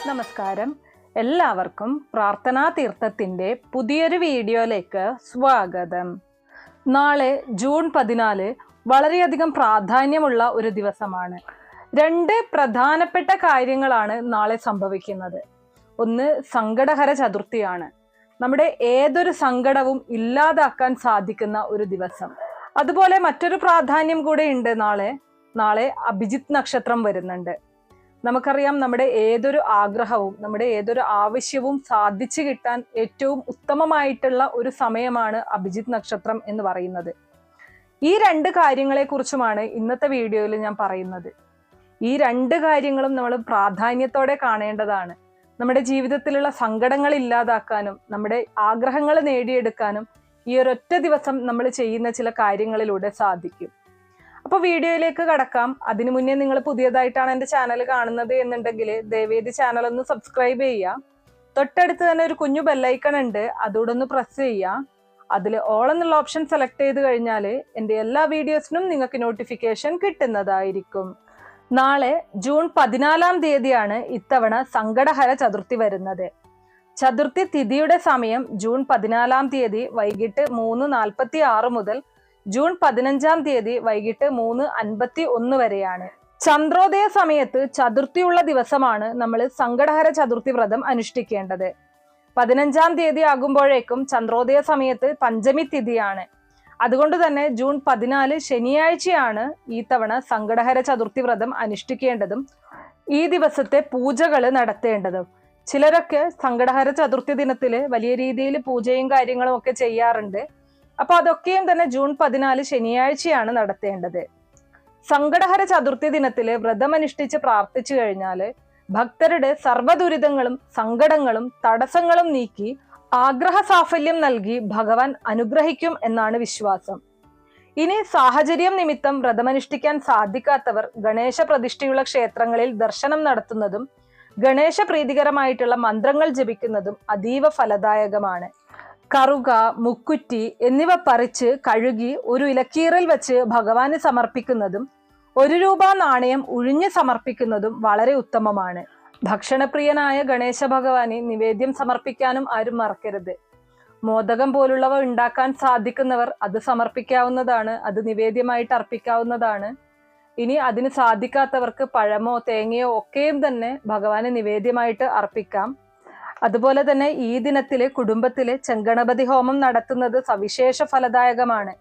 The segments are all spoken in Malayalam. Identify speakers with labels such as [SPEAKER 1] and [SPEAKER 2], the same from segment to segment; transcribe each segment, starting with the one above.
[SPEAKER 1] നമസ്കാരം. എല്ലാവർക്കും പ്രാർത്ഥനാ തീർത്ഥത്തിൻ്റെ പുതിയൊരു വീഡിയോയിലേക്ക് സ്വാഗതം. നാളെ ജൂൺ 14 വളരെയധികം പ്രാധാന്യമുള്ള ഒരു ദിവസമാണ്. രണ്ട് പ്രധാനപ്പെട്ട കാര്യങ്ങളാണ് നാളെ സംഭവിക്കുന്നത്. ഒന്ന്, സങ്കടഹര ചതുർത്ഥിയാണ്. നമ്മുടെ ഏതൊരു സങ്കടവും ഇല്ലാതാക്കാൻ സാധിക്കുന്ന ഒരു ദിവസം. അതുപോലെ മറ്റൊരു പ്രാധാന്യം കൂടെ ഉണ്ട്. നാളെ അഭിജിത്ത് നക്ഷത്രം വരുന്നുണ്ട്. നമുക്കറിയാം, നമ്മുടെ ഏതൊരു ആഗ്രഹവും നമ്മുടെ ഏതൊരു ആവശ്യവും സാധിച്ചു കിട്ടാൻ ഏറ്റവും ഉത്തമമായിട്ടുള്ള ഒരു സമയമാണ് അഭിജിത്ത് നക്ഷത്രം എന്ന് പറയുന്നത്. ഈ രണ്ട് കാര്യങ്ങളെക്കുറിച്ചുമാണ് ഇന്നത്തെ വീഡിയോയിൽ ഞാൻ പറയുന്നത്. ഈ രണ്ട് കാര്യങ്ങളും നമ്മൾ പ്രാധാന്യത്തോടെ കാണേണ്ടതാണ്. നമ്മുടെ ജീവിതത്തിലുള്ള സങ്കടങ്ങൾ ഇല്ലാതാക്കാനും നമ്മുടെ ആഗ്രഹങ്ങൾ നേടിയെടുക്കാനും ഈ ഒരൊറ്റ ദിവസം നമ്മൾ ചെയ്യുന്ന ചില കാര്യങ്ങളിലൂടെ സാധിക്കും. അപ്പോൾ വീഡിയോയിലേക്ക് കടക്കാം. അതിനു മുന്നേ നിങ്ങൾ പുതിയതായിട്ടാണ് എൻ്റെ ചാനൽ കാണുന്നത് എന്നുണ്ടെങ്കിൽ ദയവേദി ചാനൽ ഒന്ന് സബ്സ്ക്രൈബ് ചെയ്യുക. തൊട്ടടുത്ത് തന്നെ ഒരു കുഞ്ഞു ബെല്ലൈക്കൺ ഉണ്ട്, അതോടെ ഒന്ന് പ്രസ് ചെയ്യുക. അതിൽ ഓൾ എന്നുള്ള ഓപ്ഷൻ സെലക്ട് ചെയ്ത് കഴിഞ്ഞാൽ എൻ്റെ എല്ലാ വീഡിയോസിനും നിങ്ങൾക്ക് നോട്ടിഫിക്കേഷൻ കിട്ടുന്നതായിരിക്കും. നാളെ ജൂൺ 14 ഇത്തവണ സങ്കടഹര ചതുർത്ഥി വരുന്നത്. ചതുർത്ഥി തിഥിയുടെ സമയം ജൂൺ 14 വൈകിട്ട് 3:46 മുതൽ ജൂൺ 15 വൈകിട്ട് 3:51 വരെയാണ്. ചന്ദ്രോദയ സമയത്ത് ചതുർത്ഥിയുള്ള ദിവസമാണ് നമ്മൾ സങ്കടഹര ചതുർത്ഥി വ്രതം അനുഷ്ഠിക്കേണ്ടത്. 15 ആകുമ്പോഴേക്കും ചന്ദ്രോദയ സമയത്ത് പഞ്ചമി തിഥിയാണ്. അതുകൊണ്ട് തന്നെ ജൂൺ 14 ശനിയാഴ്ചയാണ് ഈ തവണ സങ്കടഹര ചതുർത്ഥി വ്രതം അനുഷ്ഠിക്കേണ്ടതും ഈ ദിവസത്തെ പൂജകൾ നടത്തേണ്ടതും. ചിലരൊക്കെ സങ്കടഹര ചതുർത്ഥി ദിനത്തില് വലിയ രീതിയിൽ പൂജയും കാര്യങ്ങളും ഒക്കെ ചെയ്യാറുണ്ട്. അപ്പൊ അതൊക്കെയും തന്നെ ജൂൺ 14 ശനിയാഴ്ചയാണ് നടത്തേണ്ടത്. സങ്കടഹര ചതുർത്ഥി ദിനത്തില് വ്രതമനുഷ്ഠിച്ച് പ്രാർത്ഥിച്ചു കഴിഞ്ഞാല് ഭക്തരുടെ സർവ്വദുരിതങ്ങളും സങ്കടങ്ങളും തടസ്സങ്ങളും നീക്കി ആഗ്രഹ സാഫല്യം നൽകി ഭഗവാൻ അനുഗ്രഹിക്കും എന്നാണ് വിശ്വാസം. ഇനി സാഹചര്യം നിമിത്തം വ്രതമനുഷ്ഠിക്കാൻ സാധിക്കാത്തവർ ഗണേശ പ്രതിഷ്ഠയുള്ള ക്ഷേത്രങ്ങളിൽ ദർശനം നടത്തുന്നതും ഗണേശ പ്രീതികരമായിട്ടുള്ള മന്ത്രങ്ങൾ ജപിക്കുന്നതും അതീവ ഫലദായകമാണ്. കറുക, മുക്കുറ്റി എന്നിവ പറിച്ച് കഴുകി ഒരു ഇലക്കീറിൽ വെച്ച് ഭഗവാന് സമർപ്പിക്കുന്നതും 1 രൂപ നാണയം ഉഴിഞ്ഞ് സമർപ്പിക്കുന്നതും വളരെ ഉത്തമമാണ്. ഭക്ഷണപ്രിയനായ ഗണേശ ഭഗവാന് നിവേദ്യം സമർപ്പിക്കാനും ആരും മറക്കരുത്. മോദകം പോലുള്ളവ ഉണ്ടാക്കാൻ സാധിക്കുന്നവർ അത് സമർപ്പിക്കാവുന്നതാണ്, അത് നിവേദ്യമായിട്ട് അർപ്പിക്കാവുന്നതാണ്. ഇനി അതിന് സാധിക്കാത്തവർക്ക് പഴമോ തേങ്ങയോ ഒക്കെയും തന്നെ ഭഗവാന് നിവേദ്യമായിട്ട് അർപ്പിക്കാം. അതുപോലെ തന്നെ ഈ ദിനത്തില് കുടുംബത്തില് ചെങ്കണപതി ഹോമം നടത്തുന്നത് സവിശേഷ ഫലദായകമാണ്.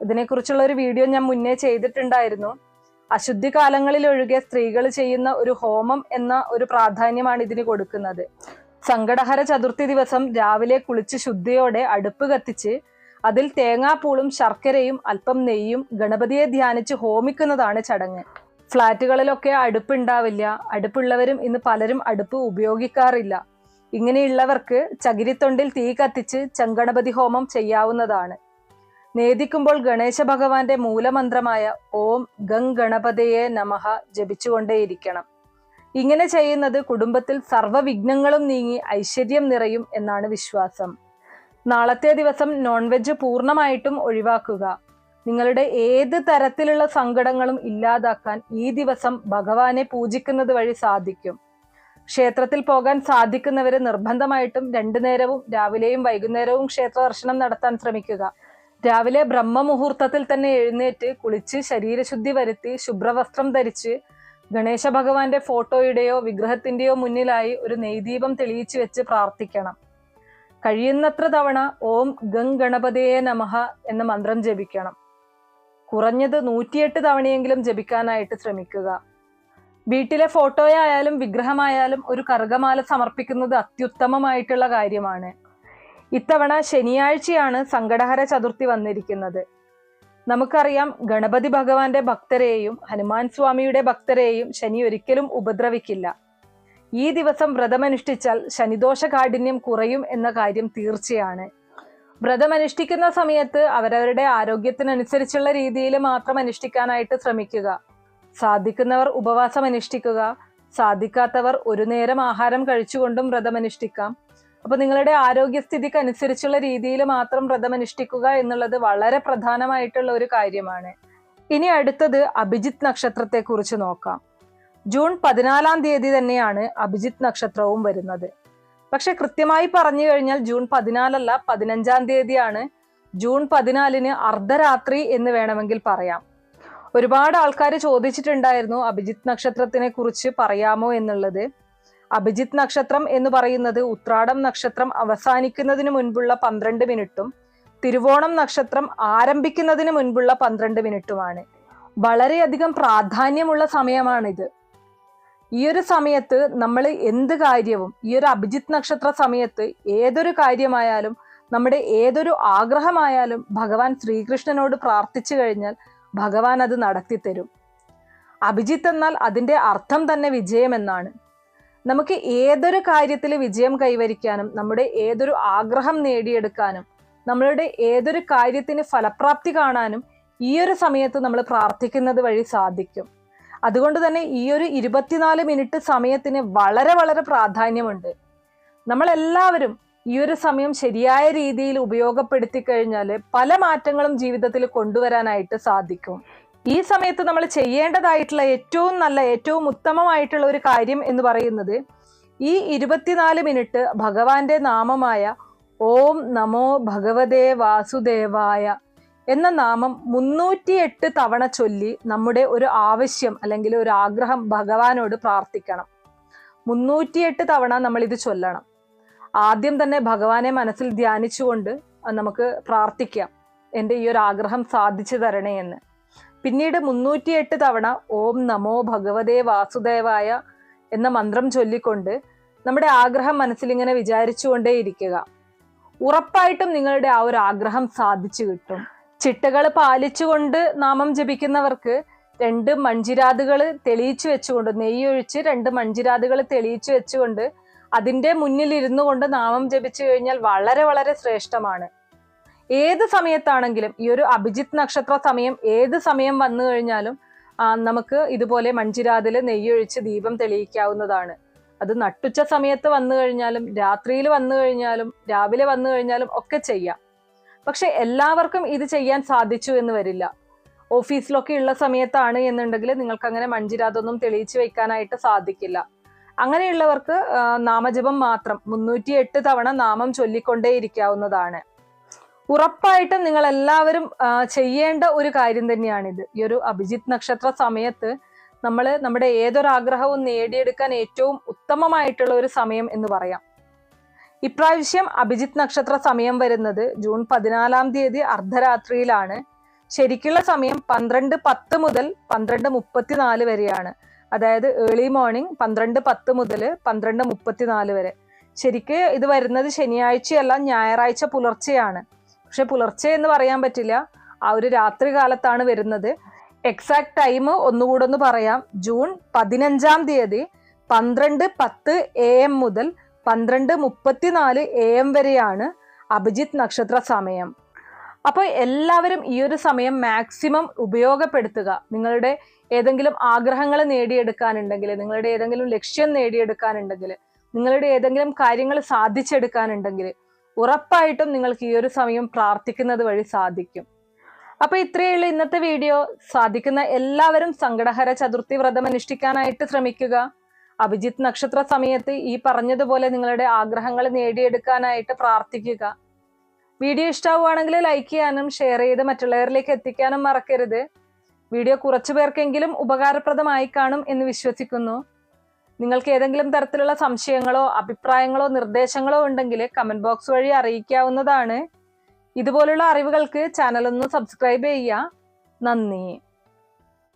[SPEAKER 1] ഇതിനെക്കുറിച്ചുള്ള ഒരു വീഡിയോ ഞാൻ മുന്നേ ചെയ്തിട്ടുണ്ടായിരുന്നു. അശുദ്ധി കാലങ്ങളിൽ ഒഴികെ സ്ത്രീകൾ ചെയ്യുന്ന ഒരു ഹോമം എന്ന ഒരു പ്രാധാന്യമാണ് ഇതിന് കൊടുക്കുന്നത്. സങ്കടഹര ചതുർത്ഥി ദിവസം രാവിലെ കുളിച്ച് ശുദ്ധിയോടെ അടുപ്പ് കത്തിച്ച് അതിൽ തേങ്ങാപ്പൂളും ശർക്കരയും അല്പം നെയ്യും ഗണപതിയെ ധ്യാനിച്ച് ഹോമിക്കുന്നതാണ് ചടങ്ങ്. ഫ്ലാറ്റുകളിലൊക്കെ അടുപ്പുണ്ടാവില്ല. അടുപ്പുള്ളവരും ഇന്ന് പലരും അടുപ്പ് ഉപയോഗിക്കാറില്ല. ഇങ്ങനെയുള്ളവർക്ക് ചകിരിത്തൊണ്ടിൽ തീ കത്തിച്ച് ചെങ്കണപതി ഹോമം ചെയ്യാവുന്നതാണ്. നേദിക്കുമ്പോൾ ഗണേശ ഭഗവാന്റെ മൂലമന്ത്രമായ ഓം ഗം ഗണപതയെ നമഃ ജപിച്ചുകൊണ്ടേയിരിക്കണം. ഇങ്ങനെ ചെയ്യുന്നത് കുടുംബത്തിൽ സർവ്വവിഘ്നങ്ങളും നീങ്ങി ഐശ്വര്യം നിറയും എന്നാണ് വിശ്വാസം. നാളത്തെ ദിവസം നോൺ വെജ് പൂർണ്ണമായിട്ടും ഒഴിവാക്കുക. നിങ്ങളുടെ ഏത് തരത്തിലുള്ള സങ്കടങ്ങളും ഇല്ലാതാക്കാൻ ഈ ദിവസം ഭഗവാനെ പൂജിക്കുന്നത് വഴി സാധിക്കും. ക്ഷേത്രത്തിൽ പോകാൻ സാധിക്കുന്നവര് നിർബന്ധമായിട്ടും 2 നേരവും രാവിലെയും വൈകുന്നേരവും ക്ഷേത്ര ദർശനം നടത്താൻ ശ്രമിക്കുക. രാവിലെ ബ്രഹ്മമുഹൂർത്തത്തിൽ തന്നെ എഴുന്നേറ്റ് കുളിച്ച് ശരീരശുദ്ധി വരുത്തി ശുഭ്രവസ്ത്രം ധരിച്ച് ഗണേശ ഭഗവാന്റെ ഫോട്ടോയുടെയോ വിഗ്രഹത്തിന്റെയോ മുന്നിലായി ഒരു നെയ്ദീപം തെളിയിച്ചു വെച്ച് പ്രാർത്ഥിക്കണം. കഴിയുന്നത്ര തവണ ഓം ഗം ഗണപതയെ നമഃ എന്ന മന്ത്രം ജപിക്കണം. കുറഞ്ഞത് 108 തവണയെങ്കിലും ജപിക്കാനായിട്ട് ശ്രമിക്കുക. വീട്ടിലെ ഫോട്ടോയായാലും വിഗ്രഹമായാലും ഒരു കറുകമാല സമർപ്പിക്കുന്നത് അത്യുത്തമമായിട്ടുള്ള കാര്യമാണ്. ഇത്തവണ ശനിയാഴ്ചയാണ് സങ്കടഹര ചതുർത്ഥി വന്നിരിക്കുന്നത്. നമുക്കറിയാം, ഗണപതി ഭഗവാന്റെ ഭക്തരെയും ഹനുമാൻ സ്വാമിയുടെ ഭക്തരെയും ശനി ഒരിക്കലും ഉപദ്രവിക്കില്ല. ഈ ദിവസം വ്രതമനുഷ്ഠിച്ചാൽ ശനിദോഷ കാഠിന്യം കുറയും എന്ന കാര്യം തീർച്ചയാണ്. വ്രതമനുഷ്ഠിക്കുന്ന സമയത്ത് അവരവരുടെ ആരോഗ്യത്തിനനുസരിച്ചുള്ള രീതിയിൽ മാത്രം അനുഷ്ഠിക്കാനായിട്ട് ശ്രമിക്കുക. സാധിക്കുന്നവർ ഉപവാസം അനുഷ്ഠിക്കുക. സാധിക്കാത്തവർ 1 നേരം ആഹാരം കഴിച്ചുകൊണ്ടും വ്രതമനുഷ്ഠിക്കാം. അപ്പൊ നിങ്ങളുടെ ആരോഗ്യസ്ഥിതിക്ക് അനുസരിച്ചുള്ള രീതിയിൽ മാത്രം വ്രതമനുഷ്ഠിക്കുക എന്നുള്ളത് വളരെ പ്രധാനമായിട്ടുള്ള ഒരു കാര്യമാണ്. ഇനി അടുത്തത് അഭിജിത്ത് നക്ഷത്രത്തെ കുറിച്ച് നോക്കാം. ജൂൺ 14 തീയതി തന്നെയാണ് അഭിജിത്ത് നക്ഷത്രവും വരുന്നത്. പക്ഷെ കൃത്യമായി പറഞ്ഞു കഴിഞ്ഞാൽ ജൂൺ 14 അല്ല, 15 തീയതിയാണ്. ജൂൺ 14 അർദ്ധരാത്രി എന്ന് വേണമെങ്കിൽ പറയാം. ഒരുപാട് ആൾക്കാർ ചോദിച്ചിട്ടുണ്ടായിരുന്നു അഭിജിത്ത് നക്ഷത്രത്തിനെ കുറിച്ച് പറയാമോ എന്നുള്ളത്. അഭിജിത്ത് നക്ഷത്രം എന്ന് പറയുന്നത് ഉത്രാടം നക്ഷത്രം അവസാനിക്കുന്നതിന് മുൻപുള്ള 12 മിനിറ്റും തിരുവോണം നക്ഷത്രം ആരംഭിക്കുന്നതിന് മുൻപുള്ള 12 മിനിറ്റുമാണ്. വളരെയധികം പ്രാധാന്യമുള്ള സമയമാണിത്. ഈ ഒരു സമയത്ത് നമ്മൾ എന്ത് കാര്യവും, ഈ ഒരു അഭിജിത്ത് നക്ഷത്ര സമയത്ത് ഏതൊരു കാര്യമായാലും, നമ്മുടെ ഏതൊരു ആഗ്രഹമായാലും ഭഗവാൻ ശ്രീകൃഷ്ണനോട് പ്രാർത്ഥിച്ചു കഴിഞ്ഞാൽ ഭഗവാൻ അത് നടത്തിത്തരും. അഭിജിത്ത് എന്നാൽ അതിൻ്റെ അർത്ഥം തന്നെ വിജയം എന്നാണ്. നമുക്ക് ഏതൊരു കാര്യത്തിൽ വിജയം കൈവരിക്കാനും, നമ്മുടെ ഏതൊരു ആഗ്രഹം നേടിയെടുക്കാനും, നമ്മളുടെ ഏതൊരു കാര്യത്തിന് ഫലപ്രാപ്തി കാണാനും ഈ ഒരു സമയത്ത് നമ്മൾ പ്രാർത്ഥിക്കുന്നത് വഴി സാധിക്കും. അതുകൊണ്ട് തന്നെ ഈ ഒരു 24 മിനിറ്റ് സമയത്തിന് വളരെ വളരെ പ്രാധാന്യമുണ്ട്. നമ്മളെല്ലാവരും ഈ ഒരു സമയം ശരിയായ രീതിയിൽ ഉപയോഗപ്പെടുത്തി കഴിഞ്ഞാൽ പല മാറ്റങ്ങളും ജീവിതത്തിൽ കൊണ്ടുവരാനായിട്ട് സാധിക്കും. ഈ സമയത്ത് നമ്മൾ ചെയ്യേണ്ടതായിട്ടുള്ള ഏറ്റവും നല്ല, ഏറ്റവും ഉത്തമമായിട്ടുള്ള ഒരു കാര്യം എന്ന് പറയുന്നത് ഈ 24 മിനിറ്റ് ഭഗവാന്റെ നാമമായ ഓം നമോ ഭഗവതേ വാസുദേവായ എന്ന നാമം 308 തവണ ചൊല്ലി നമ്മുടെ ഒരു ആവശ്യം അല്ലെങ്കിൽ ഒരു ആഗ്രഹം ഭഗവാനോട് പ്രാർത്ഥിക്കണം. 308 തവണ നമ്മൾ ഇത് ചൊല്ലണം. ആദ്യം തന്നെ ഭഗവാനെ മനസ്സിൽ ധ്യാനിച്ചുകൊണ്ട് നമുക്ക് പ്രാർത്ഥിക്കാം, എൻ്റെ ഈ ഒരു ആഗ്രഹം സാധിച്ചു തരണേ എന്ന്. പിന്നീട് 308 തവണ ഓം നമോ ഭഗവതേ വാസുദേവായ എന്ന മന്ത്രം ചൊല്ലിക്കൊണ്ട് നമ്മുടെ ആഗ്രഹം മനസ്സിൽ ഇങ്ങനെ വിചാരിച്ചുകൊണ്ടേ ഇരിക്കുക. ഉറപ്പായിട്ടും നിങ്ങളുടെ ആ ഒരു ആഗ്രഹം സാധിച്ചു കിട്ടും. ചിട്ടകൾ പാലിച്ചുകൊണ്ട് നാമം ജപിക്കുന്നവർക്ക് 2 മൺചിരാതുകൾ തെളിയിച്ചു വെച്ചുകൊണ്ട്, നെയ്യൊഴിച്ച് 2 മൺചിരാതുകൾ തെളിയിച്ചു വെച്ചുകൊണ്ട് അതിൻ്റെ മുന്നിൽ ഇരുന്നു കൊണ്ട് നാമം ജപിച്ചു കഴിഞ്ഞാൽ വളരെ വളരെ ശ്രേഷ്ഠമാണ്. ഏത് സമയത്താണെങ്കിലും ഈ ഒരു അഭിജിത്ത് നക്ഷത്ര സമയം ഏത് സമയം വന്നു കഴിഞ്ഞാലും നമുക്ക് ഇതുപോലെ മൺചിരാതിൽ നെയ്യൊഴിച്ച് ദീപം തെളിയിക്കാവുന്നതാണ്. അത് നട്ടുച്ച സമയത്ത് വന്നു കഴിഞ്ഞാലും, രാത്രിയിൽ വന്നു കഴിഞ്ഞാലും, രാവിലെ വന്നു കഴിഞ്ഞാലും ഒക്കെ ചെയ്യാം. പക്ഷെ എല്ലാവർക്കും ഇത് ചെയ്യാൻ സാധിച്ചു എന്ന് വരില്ല. ഓഫീസിലൊക്കെ ഉള്ള സമയത്താണ് എന്നുണ്ടെങ്കിൽ നിങ്ങൾക്ക് അങ്ങനെ മൺചിരാതൊന്നും തെളിയിച്ച് വെക്കാനായിട്ട് സാധിക്കില്ല. അങ്ങനെയുള്ളവർക്ക് നാമജപം മാത്രം 308 തവണ നാമം ചൊല്ലിക്കൊണ്ടേ ഇരിക്കാവുന്നതാണ്. ഉറപ്പായിട്ടും നിങ്ങൾ എല്ലാവരും ചെയ്യേണ്ട ഒരു കാര്യം തന്നെയാണിത്. ഈ ഒരു അഭിജിത്ത് നക്ഷത്ര സമയത്ത് നമ്മൾ നമ്മുടെ ഏതൊരാഗ്രഹവും നേടിയെടുക്കാൻ ഏറ്റവും ഉത്തമമായിട്ടുള്ള ഒരു സമയം എന്ന് പറയാം. ഇപ്രാവശ്യം അഭിജിത്ത് നക്ഷത്ര സമയം വരുന്നത് ജൂൺ 14 തീയതി അർദ്ധരാത്രിയിലാണ്. ശരിക്കുള്ള സമയം 12:10 മുതൽ 12:34 വരെയാണ്. അതായത് ഏർലി മോർണിംഗ് 12:10 മുതൽ 12:34 വരെ. ശരിക്ക് ഇത് വരുന്നത് ശനിയാഴ്ചയല്ല, ഞായറാഴ്ച പുലർച്ചെയാണ്. പക്ഷെ പുലർച്ചെ എന്ന് പറയാൻ പറ്റില്ല, ആ ഒരു രാത്രി കാലത്താണ് വരുന്നത്. എക്സാക്ട് ടൈം ഒന്നുകൂടെ ഒന്ന് പറയാം. ജൂൺ 15 തീയതി 12:10 AM മുതൽ 12:34 AM വരെയാണ് അഭിജിത്ത് നക്ഷത്ര സമയം. അപ്പോൾ എല്ലാവരും ഈ ഒരു സമയം മാക്സിമം ഉപയോഗപ്പെടുത്തുക. നിങ്ങളുടെ ഏതെങ്കിലും ആഗ്രഹങ്ങൾ നേടിയെടുക്കാനുണ്ടെങ്കിൽ, നിങ്ങളുടെ ഏതെങ്കിലും ലക്ഷ്യം നേടിയെടുക്കാനുണ്ടെങ്കിൽ, നിങ്ങളുടെ ഏതെങ്കിലും കാര്യങ്ങൾ സാധിച്ചെടുക്കാനുണ്ടെങ്കിൽ ഉറപ്പായിട്ടും നിങ്ങൾക്ക് ഈ ഒരു സമയം പ്രാർത്ഥിക്കുന്നത് വഴി സാധിക്കും. അപ്പൊ ഇത്രയുള്ള ഇന്നത്തെ വീഡിയോ. സാധിക്കുന്ന എല്ലാവരും സങ്കടഹര ചതുർത്ഥി വ്രതം അനുഷ്ഠിക്കാനായിട്ട് ശ്രമിക്കുക. അഭിജിത്ത് നക്ഷത്ര സമയത്ത് ഈ പറഞ്ഞതുപോലെ നിങ്ങളുടെ ആഗ്രഹങ്ങൾ നേടിയെടുക്കാനായിട്ട് പ്രാർത്ഥിക്കുക. വീഡിയോ ഇഷ്ടമാവുകയാണെങ്കിൽ ലൈക്ക് ചെയ്യാനും ഷെയർ ചെയ്ത് മറ്റുള്ളവരിലേക്ക് എത്തിക്കാനും മറക്കരുത്. വീഡിയോ കുറച്ചു പേർക്കെങ്കിലും ഉപകാരപ്രദമായി കാണും എന്ന് വിശ്വസിക്കുന്നു. നിങ്ങൾക്ക് ഏതെങ്കിലും തരത്തിലുള്ള സംശയങ്ങളോ അഭിപ്രായങ്ങളോ നിർദ്ദേശങ്ങളോ ഉണ്ടെങ്കിൽ കമന്റ് ബോക്സ് വഴി അറിയിക്കാവുന്നതാണ്. ഇതുപോലുള്ള അറിവുകൾക്ക് ചാനൽ ഒന്ന് സബ്സ്ക്രൈബ് ചെയ്യുക. നന്ദി.